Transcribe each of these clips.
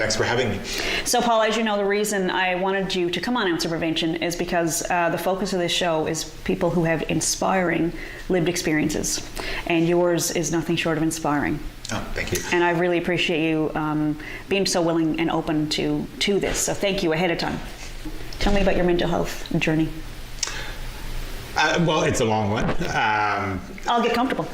Thanks for having me. So, Paul, as you know, the reason I wanted you to come on Answer Prevention is because the focus of this show is people who have inspiring lived experiences, and yours is nothing short of inspiring. Oh, thank you. And I really appreciate you being so willing and open to this. So thank you ahead of time. Tell me about your mental health journey. Well, it's a long one. I'll get comfortable.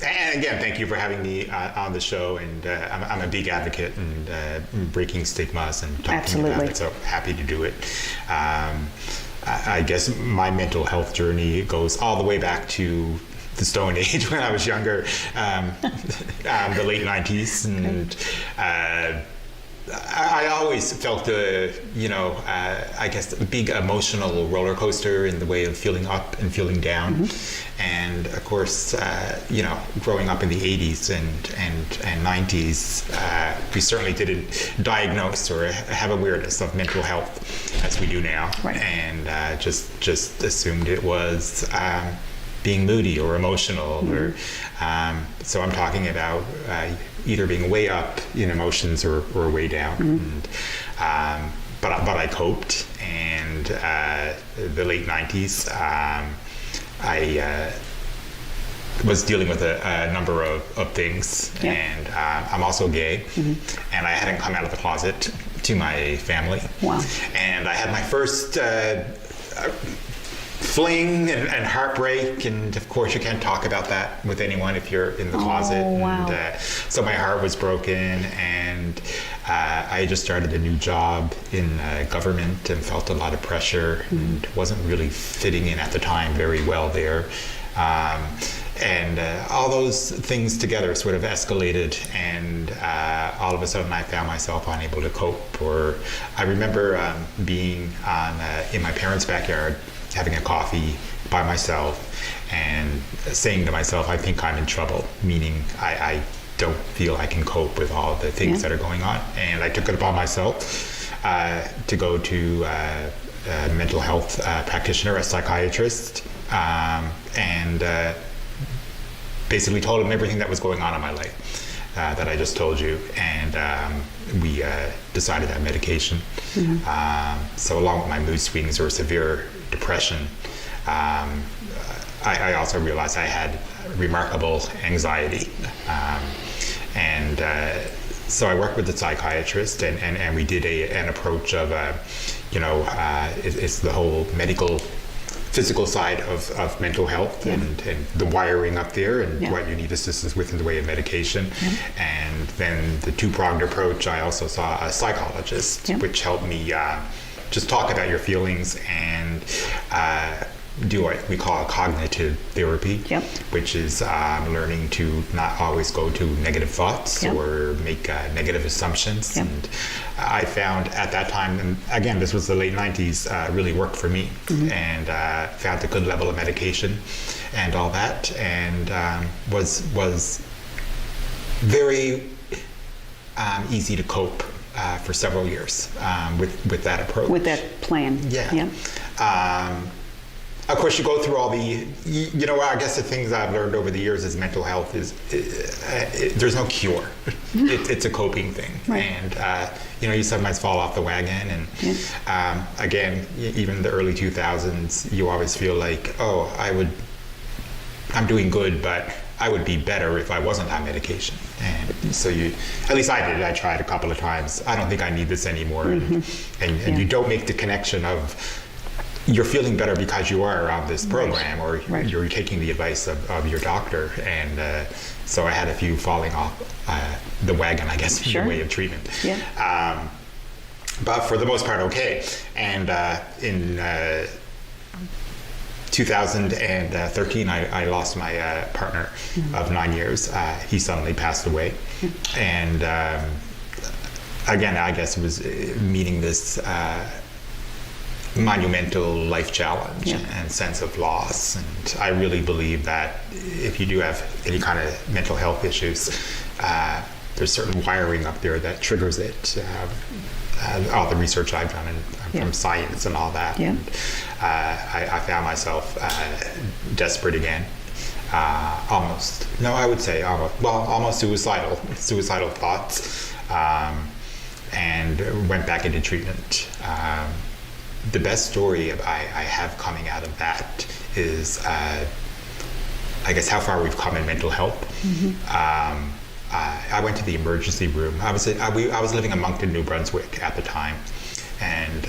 And again, thank you for having me on the show. And I'm a big advocate and breaking stigmas and talking about it. So happy to do it. I guess my mental health journey goes all the way back to the Stone Age when I was younger, the late 90s. And I always felt I guess a big emotional roller coaster in the way of feeling up and feeling down. Mm-hmm. And of course, growing up in the 80s and 90s, we certainly didn't diagnose or have awareness of mental health as we do now. Right. And just assumed it was being moody or emotional. Mm-hmm. So I'm talking about either being way up in emotions or way down. Mm-hmm. And, but I coped, and the late 90s, I was dealing with a number of things. Yeah. And I'm also gay. Mm-hmm. And I hadn't come out of the closet to my family. Wow. And I had my first fling and heartbreak, and of course you can't talk about that with anyone if you're in the closet. Wow. And so my heart was broken, and I just started a new job in government and felt a lot of pressure. Mm-hmm. And wasn't really fitting in at the time very well there. And all those things together sort of escalated, and all of a sudden I found myself unable to cope. Or I remember being in my parents' backyard, having a coffee by myself and saying to myself, I think I'm in trouble, meaning I don't feel I can cope with all the things that are going on. And I took it upon myself to go to a mental health practitioner, a psychiatrist, and basically told him everything that was going on in my life that I just told you. And we decided that medication. Mm-hmm. So along with my mood swings or severe depression, I also realized I had remarkable anxiety. So I worked with the psychiatrist, and we did an approach of, it's the whole physical side of mental health. Yeah. And the wiring up there, and what you need assistance with in the way of medication. Yeah. And then the two-pronged approach, I also saw a psychologist, which helped me just talk about your feelings and do what we call cognitive therapy, which is learning to not always go to negative thoughts or make negative assumptions. And I found at that time, and again, this was the late 90s, really worked for me. Mm-hmm. And found a good level of medication and all that, and was very easy to cope for several years with that approach. With that plan. Yeah. Of course, you go through all the, I guess the things I've learned over the years is mental health is, there's no cure. It's a coping thing. Right. And, you sometimes fall off the wagon. And again, even in the early 2000s, you always feel like, I'm doing good, but I would be better if I wasn't on medication. And so at least I did. I tried a couple of times. I don't think I need this anymore. Mm-hmm. And you don't make the connection of, you're feeling better because you are on this program, or you're taking the advice of your doctor. And so I had a few falling off the wagon, I guess, in the way of treatment. Yeah. But for the most part, okay. And in 2013, I lost my partner of 9 years. He suddenly passed away. And again, I guess it was meeting this monumental life challenge and sense of loss. And I really believe that if you do have any kind of mental health issues, there's certain wiring up there that triggers it. All the research I've done from science and all that. Yeah. And, I found myself desperate again. almost, no, I would say almost suicidal thoughts, and went back into treatment. The best story I have coming out of that is, I guess, how far we've come in mental health. I went to the emergency room. I was living in Moncton, New Brunswick at the time, and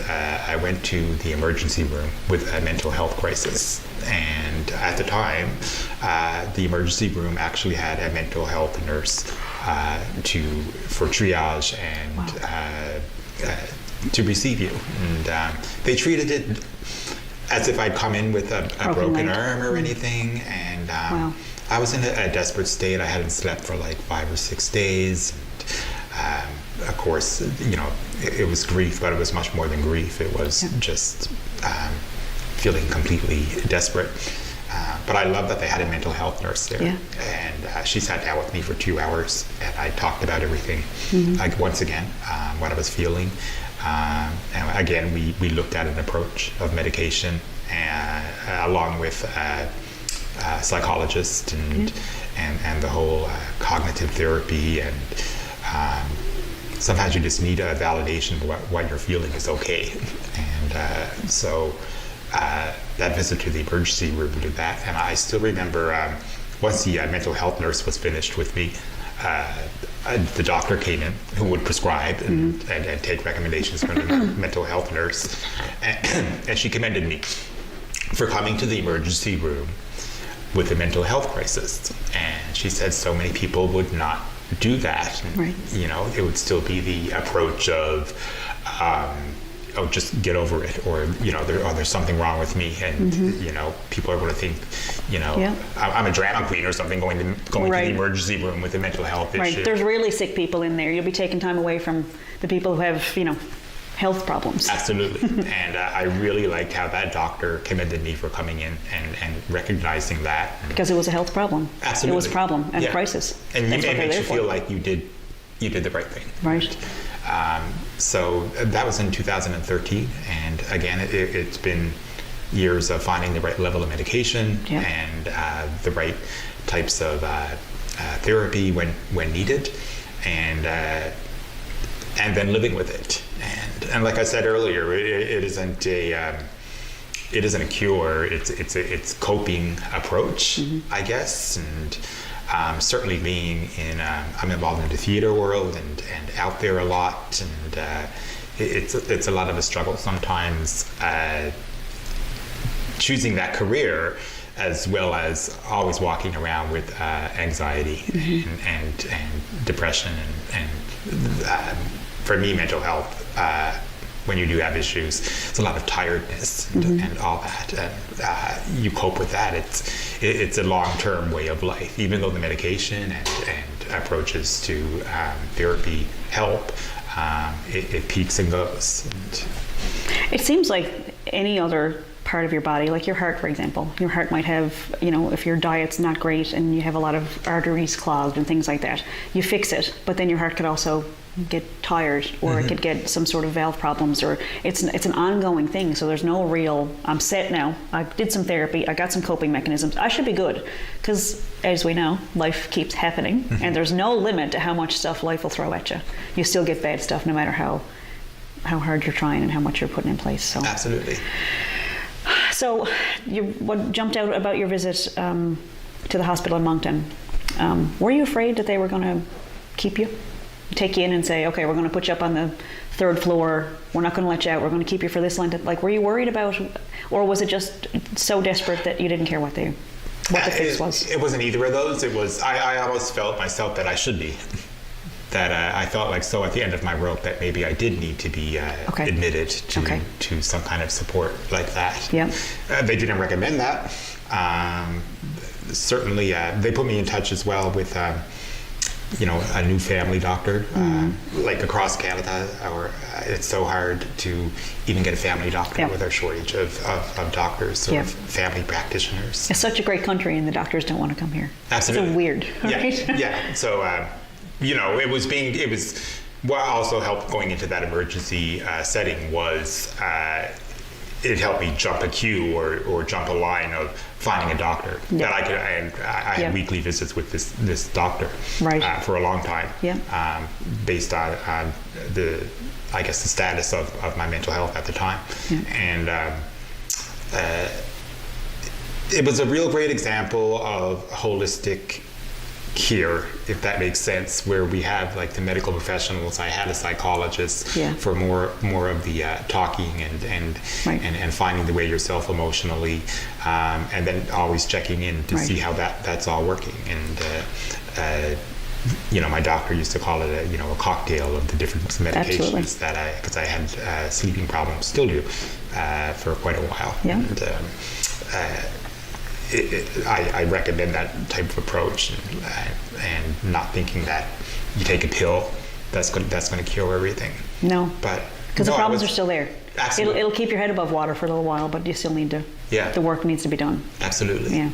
I went to the emergency room with a mental health crisis. And at the time, the emergency room actually had a mental health nurse for triage and to receive you. And they treated it as if I'd come in with a broken arm or anything. And I was in a desperate state. I hadn't slept for like 5 or 6 days. And, of course, it was grief, but it was much more than grief. It was just feeling completely desperate. But I love that they had a mental health nurse there. Yeah. And she sat down with me for 2 hours, and I talked about everything. Like, once again, what I was feeling. And again, we looked at an approach of medication, along with a psychologist and the whole cognitive therapy. And sometimes you just need a validation what you're feeling is okay. And so that visit to the emergency room did that. And I still remember once the mental health nurse was finished with me, the doctor came in who would prescribe and take recommendations from the mental health nurse. And she commended me for coming to the emergency room with a mental health crisis. And she said so many people would not do that. Right. It would still be the approach of, just get over it, or there's something wrong with me, and people are going to think, I'm a drama queen or something, going to the emergency room with a mental health issue. Right. There's really sick people in there. You'll be taking time away from the people who have health problems. Absolutely. And I really liked how that doctor commended me for coming in and recognizing that. Because it was a health problem. Absolutely. It was a problem and a crisis. And it makes you feel like you did the right thing. Right. So that was in 2013, and again, it's been years of finding the right level of medication and the right types of therapy when needed, and then living with it. And like I said earlier, it isn't a cure. It's coping approach, I guess. And certainly being I'm involved in the theater world and out there a lot, and it's a lot of a struggle sometimes choosing that career, as well as always walking around with anxiety and depression and for me, mental health, when you do have issues, it's a lot of tiredness and all that. And you cope with that. It's a long-term way of life. Even though the medication and approaches to therapy help, it peaks and goes. It seems like any other part of your body, like your heart, for example. Your heart might have, if your diet's not great and you have a lot of arteries clogged and things like that, you fix it, but then your heart could also get tired, or it could get some sort of valve problems, or it's an ongoing thing. So there's no real, I'm set now, I did some therapy, I got some coping mechanisms, I should be good. Because as we know, life keeps happening, and there's no limit to how much stuff life will throw at you. You still get bad stuff no matter how hard you're trying and how much you're putting in place. So absolutely. So what jumped out about your visit to the hospital in Moncton, were you afraid that they were going to keep you? Take you in and say, okay, we're going to put you up on the 3rd floor, we're not going to let you out, we're going to keep you for this length? Like, were you worried about, or was it just so desperate that you didn't care what the fix was? It wasn't either of those. It was, I almost felt myself that I should be. That I felt like, so at the end of my rope, that maybe I did need to be admitted to some kind of support like that. Yeah. They didn't recommend that. Certainly, they put me in touch as well with a new family doctor, like across Canada, or it's so hard to even get a family doctor with our shortage of doctors or family practitioners. It's such a great country, and the doctors don't want to come here. Absolutely. It's weird, right? Yeah. So, it was what also helped going into that emergency setting was it helped me jump a queue or jump a line of finding a doctor that I could. And I had weekly visits with this doctor for a long time, based on the status of my mental health at the time, and it was a real great example of holistic care, if that makes sense, where we have like the medical professionals. I had a psychologist for more of the talking and finding the way yourself emotionally, and then always checking in to see how that's all working. And my doctor used to call it a cocktail of the different medications because I had sleeping problems, still do, for quite a while. And, I recommend that type of approach, and not thinking that you take a pill that's going to cure everything. No, but because the problems are still there. Absolutely. It'll keep your head above water for a little while, but you still need to. The work needs to be done. Absolutely. Yeah.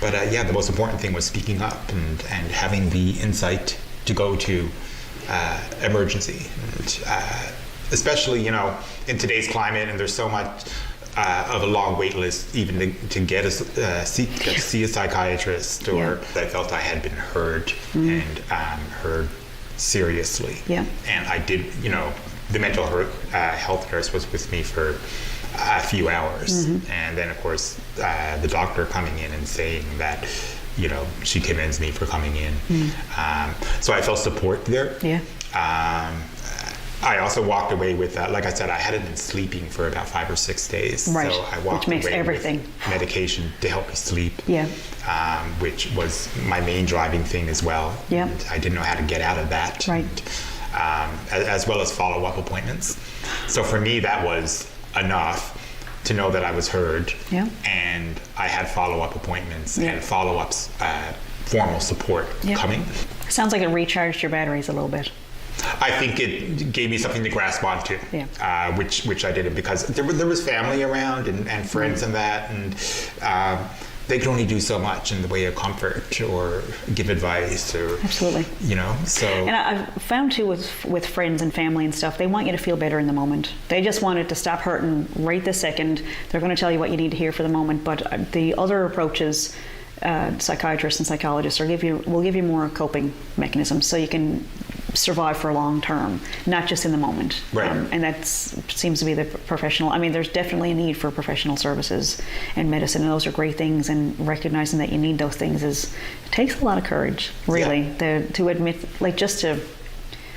But the most important thing was speaking up and having the insight to go to emergency, and, especially in today's climate, and there's so much. Of a long wait list even to get see a psychiatrist, or I felt I had been heard and heard seriously. And I did, the mental health nurse was with me for a few hours, and then of course the doctor coming in and saying that she commends me for coming in. So I felt support there. I also walked away with, like I said, I hadn't been sleeping for about 5 or 6 days. So I walked away with medication to help me sleep, which was my main driving thing as well. And I didn't know how to get out of that, as well as follow-up appointments. So for me, that was enough to know that I was heard, and I had follow-up appointments and follow-ups, formal support coming. Sounds like it recharged your batteries a little bit. I think it gave me something to grasp onto, which I didn't, because there was family around and friends and that, and they can only do so much in the way of comfort or give advice or absolutely, So and I've found too with friends and family and stuff, they want you to feel better in the moment. They just want it to stop hurting right this second. They're going to tell you what you need to hear for the moment, but the other approaches. Psychiatrists and psychologists will give you more coping mechanisms so you can survive for long term, not just in the moment. And that seems to be the professional. I mean, there's definitely a need for professional services and medicine, and those are great things. And recognizing that you need those things it takes a lot of courage, really, to admit, just to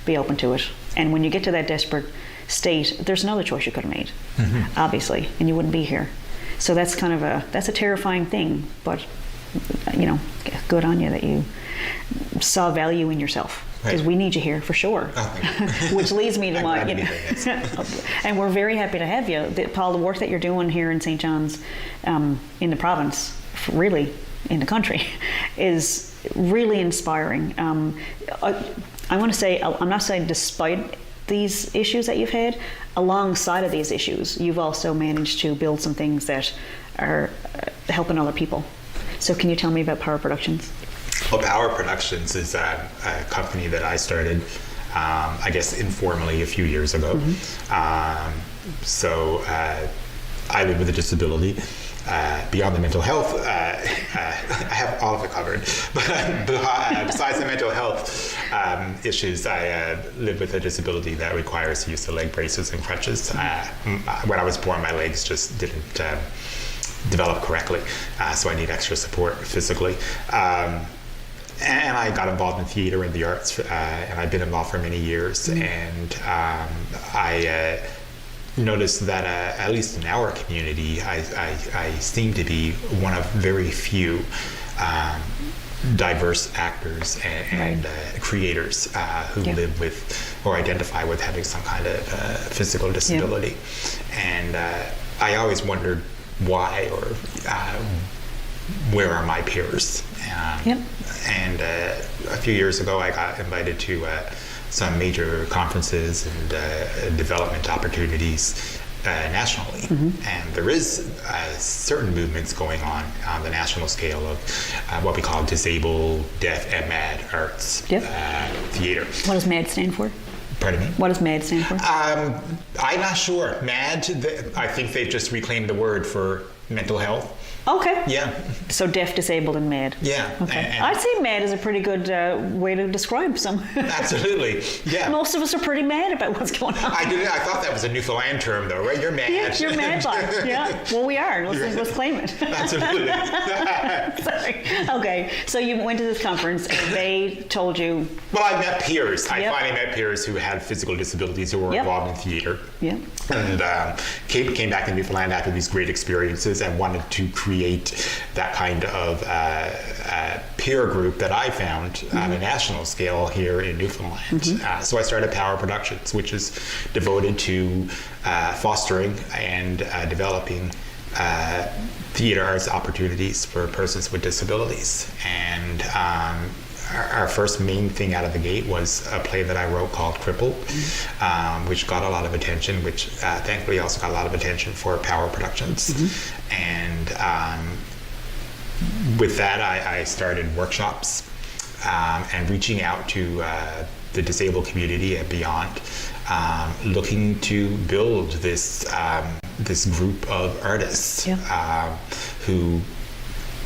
be open to it. And when you get to that desperate state, there's no other choice you could have made, obviously, and you wouldn't be here. So that's kind of that's a terrifying thing, but. Good on you that you saw value in yourself, because we need you here for sure. Which leads me to my, and we're very happy to have you, Paul. The work that you're doing here in St. John's, in the province, really in the country, is really inspiring. I want to say, I'm not saying despite these issues that you've had, alongside of these issues, you've also managed to build some things that are helping other people. So can you tell me about Power Productions? Well, Power Productions is a company that I started, I guess, informally a few years ago. So I live with a disability. Beyond the mental health, I have all of it covered. But besides the mental health issues, I live with a disability that requires the use of leg braces and crutches. When I was born, my legs just didn't develop correctly, so I need extra support physically. And I got involved in theater and the arts, and I've been involved for many years. And I noticed that at least in our community, I seem to be one of very few diverse actors and creators who live with or identify with having some kind of physical disability. And I always wondered why, or where are my peers? And a few years ago, I got invited to some major conferences and development opportunities nationally. And there is certain movements going on the national scale of what we call disabled, deaf, and mad arts theater. What does MAD stand for? Pardon me? What does MAD stand for? I'm not sure. I think they've just reclaimed the word for mental health. Okay. Yeah. So deaf, disabled, and MAD. Yeah. Okay. I'd say MAD is a pretty good way to describe some. Absolutely. Yeah. Most of us are pretty mad about what's going on. I thought that was a Newfoundland term, though, right? You're mad. Yeah, you're mad, like. Yeah. Well, we are. Let's claim it. Absolutely. Sorry. Okay. So you went to this conference, and they told you. Well, I met peers. Yep. I finally met peers who had physical disabilities who were Yep. involved in theater. Yeah. And came back to Newfoundland after these great experiences and wanted to create that kind of peer group that I found on a national scale here in Newfoundland. So I started Power Productions, which is devoted to fostering and developing theater arts opportunities for persons with disabilities. And our first main thing out of the gate was a play that I wrote called Crippled, which got a lot of attention, which thankfully also got a lot of attention for Power Productions. And with that, I started workshops and reaching out to the disabled community and beyond, looking to build this this group of artists who,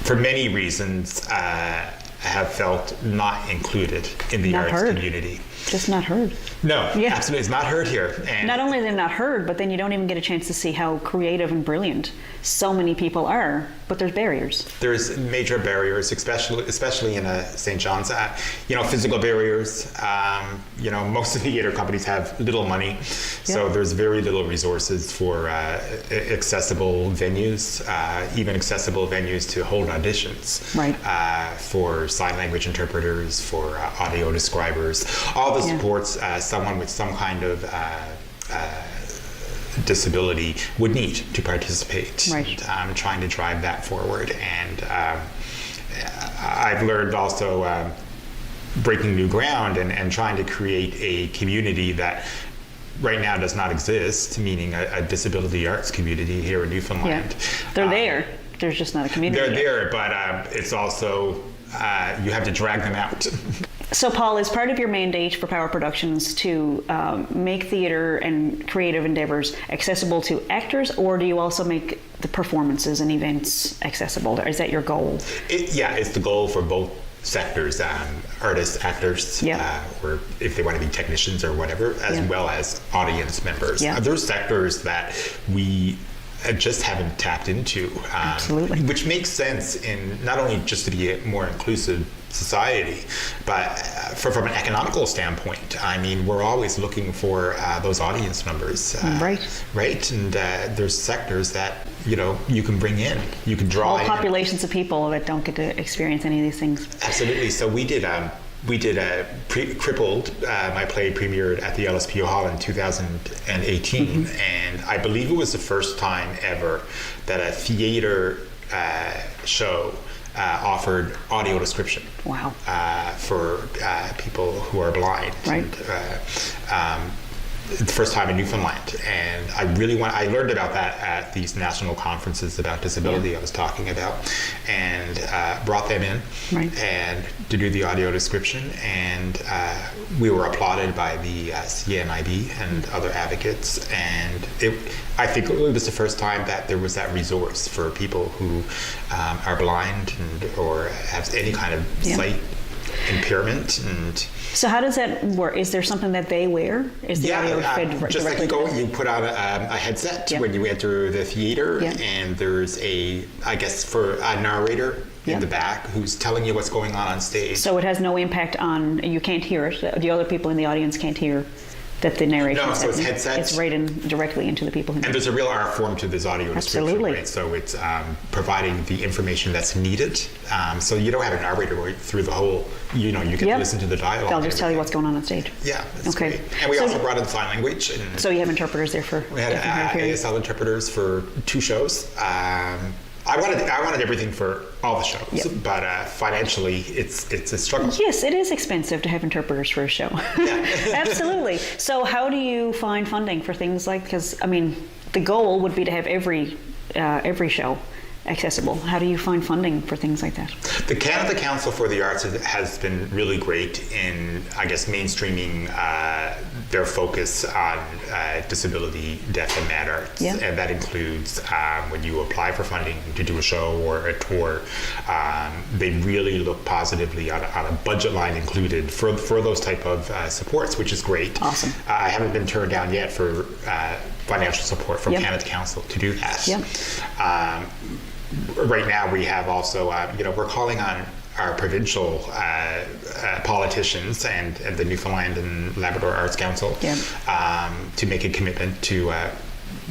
for many reasons, have felt not included in the arts community. Just not heard. No, absolutely. It's not heard here. And not only are they not heard, but then you don't even get a chance to see how creative and brilliant so many people are, but there's barriers. There's major barriers, especially in St. John's. Physical barriers. Most of the theater companies have little money, so there's very little resources for accessible venues, even accessible venues to hold auditions. Right. For sign language interpreters, for audio describers, all the supports someone with some kind of disability would need to participate. Right. I'm trying to drive that forward, and I've learned also breaking new ground and trying to create a community that right now does not exist, meaning a disability arts community here in Newfoundland. Yeah. They're there. There's just not a community. They're yet. there, but it's also you have to drag them out. So, Paul, is part of your mandate for Power Productions to make theater and creative endeavors accessible to actors, or do you also make the performances and events accessible? Is that your goal? It's the goal for both sectors, artists, actors, or if they want to be technicians or whatever, as well as audience members. There's sectors that we just haven't tapped into. Absolutely. Which makes sense in not only just to be a more inclusive society, but from an economical standpoint. I mean, we're always looking for those audience members. Right. And there's sectors that, you can bring in, you can draw whole populations of people that don't get to experience any of these things. Absolutely. So we did Crippled. My play premiered at the LSPO Hall in 2018, and I believe it was the first time ever that a theater show offered audio description. Wow. For people who are blind. Right. And, the first time in Newfoundland, and I learned about that at these national conferences about disability I was talking about, and brought them in and to do the audio description, and we were applauded by the CNIB and other advocates, and I think it was the first time that there was that resource for people who are blind or have any kind of sight impairment. And so how does that work? Is there something that they wear? Is the audio fed just like directly you put on a headset when you enter the theater, and there's a narrator in the back who's telling you what's going on stage. So it has no impact on, you can't hear it, the other people in the audience can't hear that the narration. No, so it's headsets. It's right directly into the people who. And there's a real art form to this audio description, right? So it's providing the information that's needed. So you don't have a narrator going through the whole. You get to listen to the dialogue. They'll just tell you what's going on stage. Yeah, that's great. And we also brought in sign language. And so you have interpreters there for. We had ASL interpreters for 2 shows. I wanted everything for all the shows, but financially, it's a struggle. Yes, it is expensive to have interpreters for a show. Absolutely. So how do you find funding for things like? Because the goal would be to have every show accessible. How do you find funding for things like that? The Canada Council for the Arts has been really great in, I guess, mainstreaming their focus on disability, deaf, and mad arts. Yeah. And that includes when you apply for funding to do a show or a tour, they really look positively on a budget line included for those type of supports, which is great. Awesome. I haven't been turned down yet for financial support from Yep. Canada Council to do that. Yep. Right now we have also, we're calling on our provincial politicians and the Newfoundland and Labrador Arts Council Yep. To make a commitment to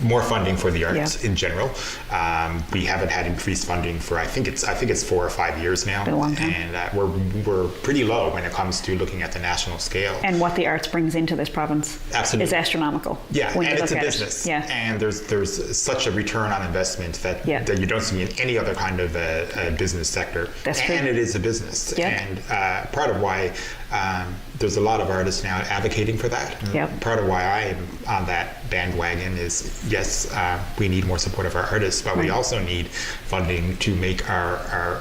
more funding for the arts Yeah. in general. We haven't had increased funding for I think it's 4 or 5 years now, Been a long time. and we're pretty low when it comes to looking at the national scale. And what the arts brings into this province Absolutely. is astronomical. Yeah, when you and it's look a at business. It. Yeah. And there's such a return on investment that Yeah. that you don't see in any other kind of business sector. That's true. And it is a business. Yeah. And part of why there's a lot of artists now advocating for that. And Yep. part of why I am on that bandwagon is, yes, we need more support of our artists, but we also need funding to make our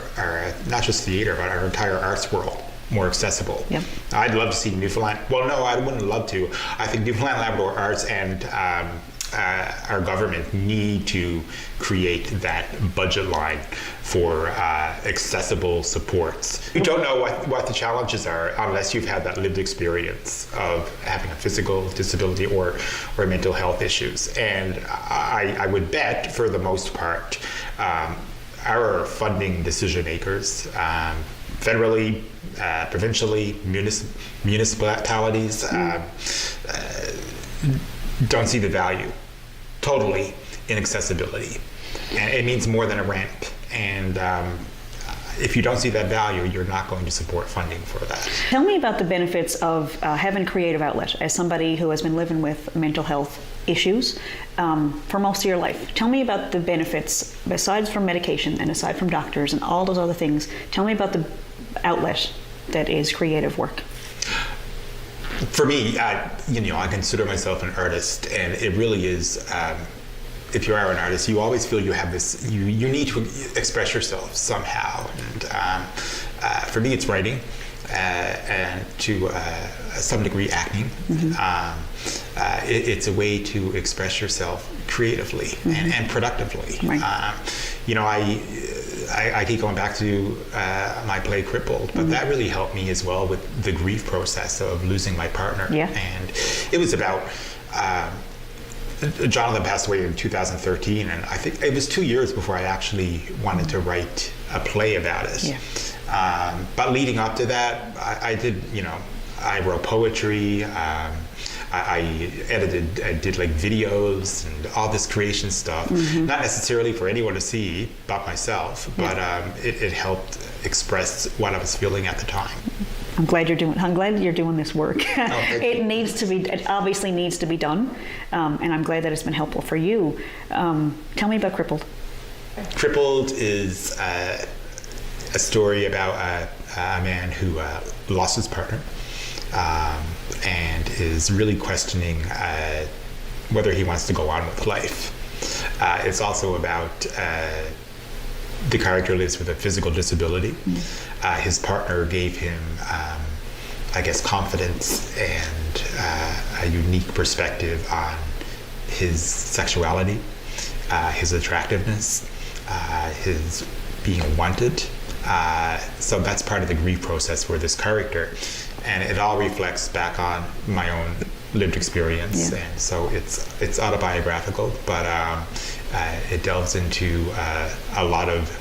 not just theater, but our entire arts world more accessible. Yep. I'd love to see Newfoundland. Well, no, I wouldn't love to. I think Newfoundland Labrador Arts and our government need to create that budget line for accessible supports. You don't know what the challenges are unless you've had that lived experience of having a physical disability or mental health issues. And I would bet, for the most part, our funding decision makers, federally, provincially, municipalities, don't see the value totally in accessibility. And it means more than a ramp. And if you don't see that value, you're not going to support funding for that. Tell me about the benefits of having creative outlet as somebody who has been living with mental health issues for most of your life. Tell me about the benefits, besides from medication and aside from doctors and all those other things. Tell me about the outlet that is creative work. For me, I consider myself an artist, and it really is. If you are an artist, you always feel you have this. You need to express yourself somehow, and for me, it's writing, and to some degree, acting. Mm-hmm. It's a way to express yourself creatively mm-hmm. and productively. Right. I keep going back to my play Crippled, but mm-hmm. that really helped me as well with the grief process of losing my partner. Yeah. And it was about, Jonathan passed away in 2013, and I think it was 2 years before I actually wanted to write a play about it. Yeah. But leading up to that, I did, I wrote poetry, I edited, I did like videos and all this creation stuff, mm-hmm. not necessarily for anyone to see but myself, but it helped express what I was feeling at the time. I'm glad you're doing this work. Oh, it obviously needs to be done, and I'm glad that it's been helpful for you. Tell me about Crippled. Crippled is a story about a man who lost his partner. And is really questioning whether he wants to go on with life. It's also about the character lives with a physical disability. Mm-hmm. His partner gave him, confidence and a unique perspective on his sexuality, his attractiveness, his being wanted. So that's part of the grief process for this character. And it all reflects back on my own lived experience, yeah. And so it's autobiographical, but it delves into a lot of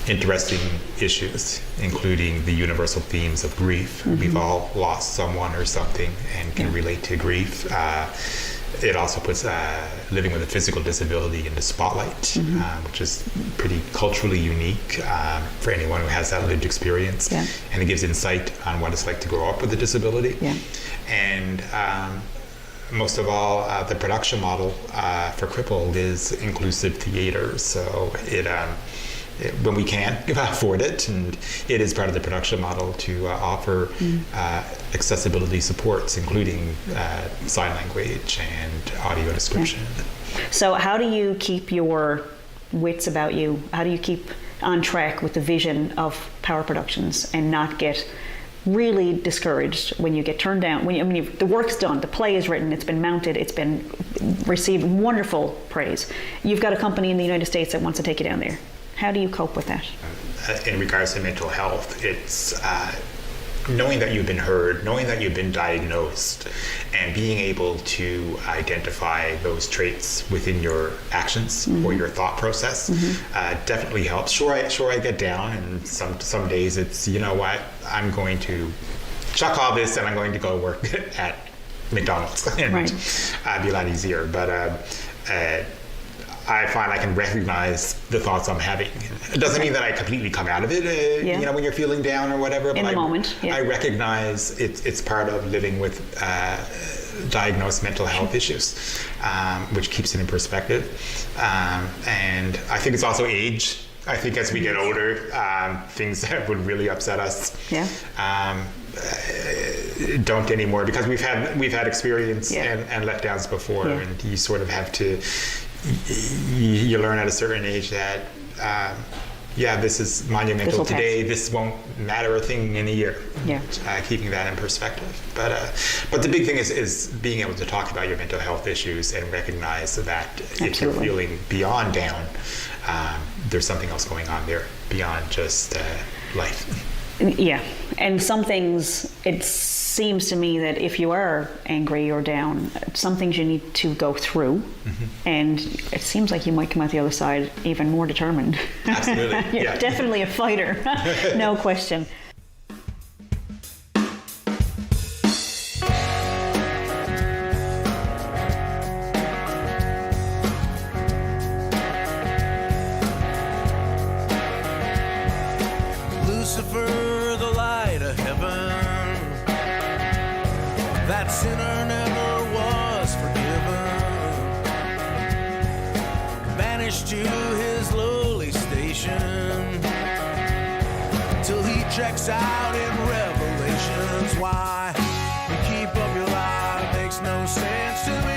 interesting issues, including the universal themes of grief. Mm-hmm. We've all lost someone or something and can relate to grief. It also puts living with a physical disability in the spotlight, mm-hmm. which is pretty culturally unique for anyone who has that lived experience. Yeah. And it gives insight on what it's like to grow up with a disability. Yeah. And most of all, the production model for Crippled is inclusive theater. So when we can afford it, and it is part of the production model to offer accessibility supports, including sign language and audio description. Yeah. So how do you keep your wits about you? How do you keep on track with the vision of Power Productions and not get really discouraged when you get turned down. The work's done, the play is written, it's been mounted, it's been received wonderful praise. You've got a company in the United States that wants to take you down there. How do you cope with that? In regards to mental health, it's knowing that you've been heard, knowing that you've been diagnosed, and being able to identify those traits within your actions or your thought process definitely helps. Sure, I get down, and some days it's, you know what, I'm going to chuck all this and I'm going to go work at McDonald's and be a lot easier. But I find I can recognize the thoughts I'm having. It doesn't mean that I completely come out of it, you know, when you're feeling down or whatever. In the moment, I recognize it's part of living with diagnosed mental health issues, which keeps it in perspective. And I think it's also age. I think as we get older, things that would really upset us don't anymore, because we've had experience and letdowns before, and you sort of have to. You learn at a certain age that, this is monumental today. This won't matter a thing in a year. Keeping that in perspective. But the big thing is being able to talk about your mental health issues and recognize that if you're feeling beyond down, there's something else going on there beyond just life. Yeah, and some things, it seems to me that if you are angry or down, some things you need to go through, and it seems like you might come out the other side even more determined. Absolutely. You're definitely a fighter, no question. Lucifer, the light of heaven, that sinner never was forgiven, banished to his lowly station, till he checks out in Revelations. Why you keep up your life makes no sense to me.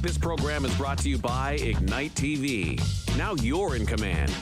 This program is brought to you by Ignite TV. Now you're in command.